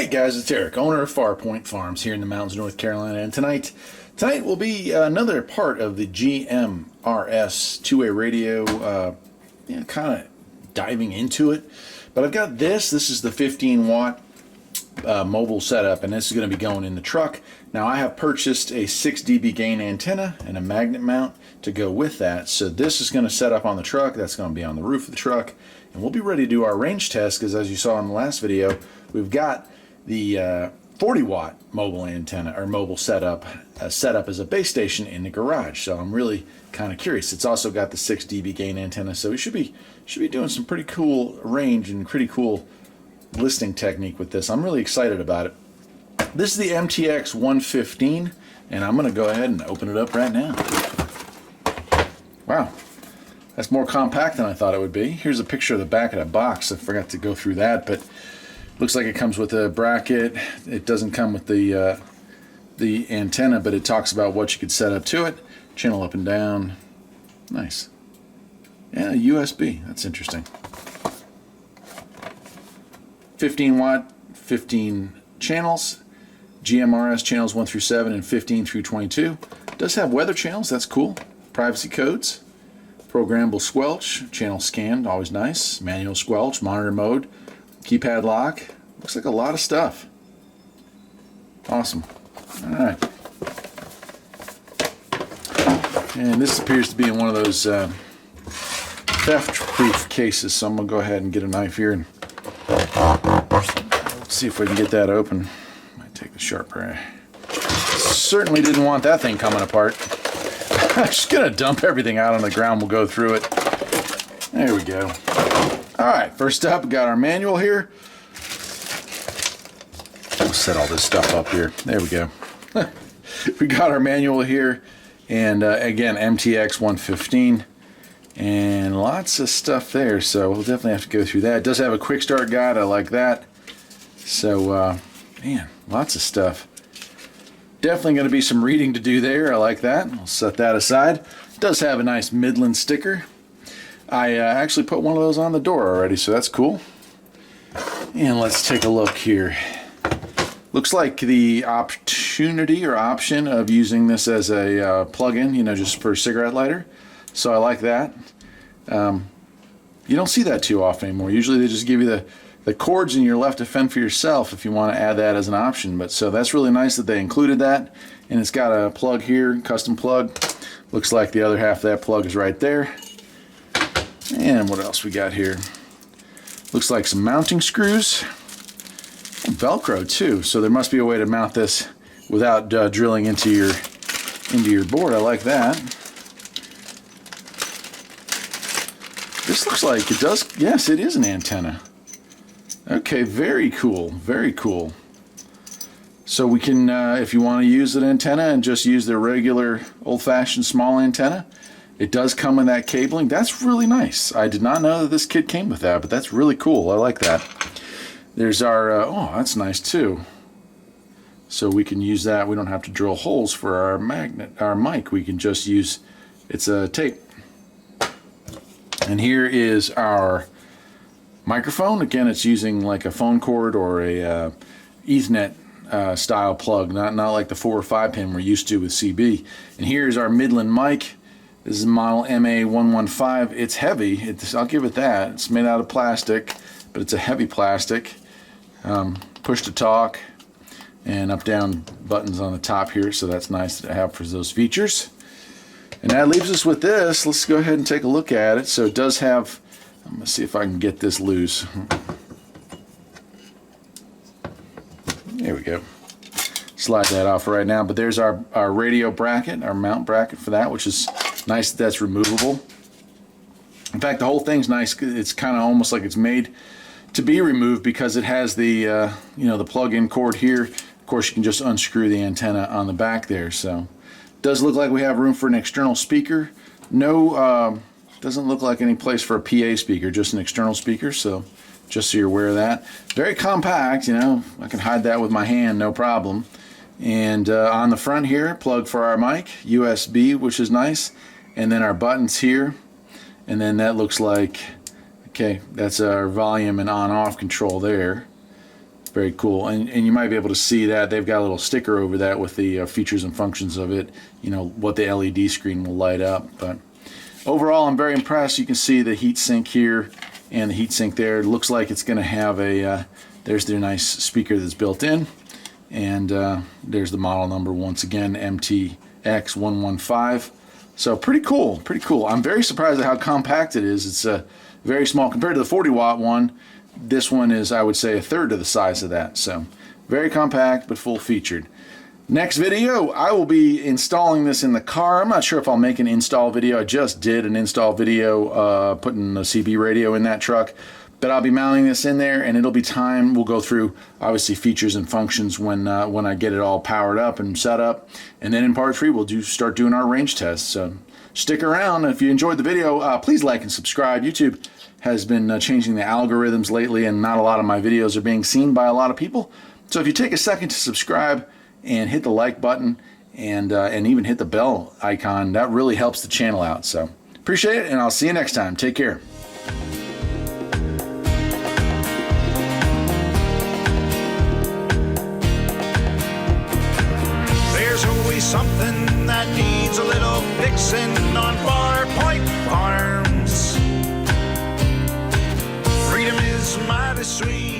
Hey guys, it's Eric, owner of Farpoint Farms here in the mountains of North Carolina, and tonight will be another part of the GMRS two-way radio, kind of diving into it. But I've got this is the 15 watt mobile setup, and this is going to be going in the truck. Now I have purchased a 6 dB gain antenna and a magnet mount to go with that, so this is going to set up on the truck. That's going to be on the roof of the truck, and we'll be ready to do our range test, because as you saw in the last video, we've got the 40 watt mobile antenna or mobile setup set up as a base station in the garage. So I'm really kind of curious. It's also got the 6 dB gain antenna, so we should be doing some pretty cool range and pretty cool listening technique with this. I'm really excited about it. This is the MXT115, and I'm going to go ahead and open it up right now. Wow, that's more compact than I thought it would be. Here's a picture of the back of the box. I forgot to go through that, but looks like it comes with a bracket. It doesn't come with the antenna, but it talks about what you could set up to it. Channel up and down. Nice. Yeah, USB. That's interesting. 15 watt, 15 channels. GMRS channels 1 through 7 and 15 through 22. It does have weather channels. That's cool. Privacy codes. Programmable squelch. Channel scanned. Always nice. Manual squelch. Monitor mode. Keypad lock. Looks like a lot of stuff. Awesome. Alright. And this appears to be in one of those theft-proof cases, so I'm going to go ahead and get a knife here and see if we can get that open. Might take the sharper. Certainly didn't want that thing coming apart. I'm just going to dump everything out on the ground. We'll go through it. There we go. Alright, first up, we got our manual here. We'll set all this stuff up here. There we go. We got our manual here, and again, MXT115, and lots of stuff there, so we'll definitely have to go through that. It does have a quick start guide. I like that. So, man, lots of stuff. Definitely going to be some reading to do there. I like that. I'll set that aside. It does have a nice Midland sticker. I actually put one of those on the door already, so that's cool. And let's take a look here. Looks like the opportunity or option of using this as a plug-in, just for a cigarette lighter. So I like that. You don't see that too often anymore. Usually they just give you the cords and you're left to fend for yourself if you want to add that as an option. But so that's really nice that they included that. And it's got a plug here, custom plug. Looks like the other half of that plug is right there. And what else we got here? Looks like some mounting screws. Velcro too, so there must be a way to mount this without drilling into your board. I like that. This looks like it does. Yes, it is an antenna. Okay, very cool, very cool. So we can, if you want to use an antenna and just use the regular old-fashioned small antenna, it does come with that cabling. That's really nice. I did not know that this kit came with that, but that's really cool. I like that. There's our, oh, that's nice too. So we can use that. We don't have to drill holes for our mic. We can just use, it's a tape. And here is our microphone. Again, it's using like a phone cord or a Ethernet style plug, not like the 4 or 5 pin we're used to with CB. And here's our Midland mic. This is model MA115. It's heavy. I'll give it that. It's made out of plastic, but it's a heavy plastic. Push to talk and up down buttons on the top here, so that's nice to have for those features. And that leaves us with this. Let's go ahead and take a look at it. So it does have, I'm going to see if I can get this loose. There we go. Slide that off right now, but there's our radio bracket, our mount bracket for that, which is nice that that's removable. In fact, the whole thing's nice. It's kind of almost like it's made to be removed because it has the the plug-in cord here. Of course, you can just unscrew the antenna on the back there. So it does look like we have room for an external speaker. No, doesn't look like any place for a PA speaker, just an external speaker. So just so you're aware of that. Very compact, I can hide that with my hand, no problem. And on the front here, plug for our mic, USB, which is nice. And then our buttons here. And then that looks like, okay, that's our volume and on-off control there. very cool. And you might be able to see that they've got a little sticker over that with the features and functions of it, you know, what the LED screen will light up. But overall, I'm very impressed. You can see the heat sink here and the heat sink there. It looks like it's going to have a, there's their nice speaker that's built in. And there's the model number once again, MXT115. So pretty cool, pretty cool. I'm very surprised at how compact it is. It's very small compared to the 40-watt one. This one is, I would say, a third of the size of that. So very compact, but full-featured. Next video, I will be installing this in the car. I'm not sure if I'll make an install video. I just did an install video putting a CB radio in that truck. But I'll be mounting this in there, and it'll be time. We'll go through, obviously, features and functions when I get it all powered up and set up. And then in part 3, we'll start doing our range tests. So stick around. If you enjoyed the video, please like and subscribe. YouTube has been changing the algorithms lately, and not a lot of my videos are being seen by a lot of people. So if you take a second to subscribe and hit the like button and even hit the bell icon, that really helps the channel out. So appreciate it, and I'll see you next time. Take care. Something that needs a little fixing on Farpoint Farms. Freedom is mighty sweet.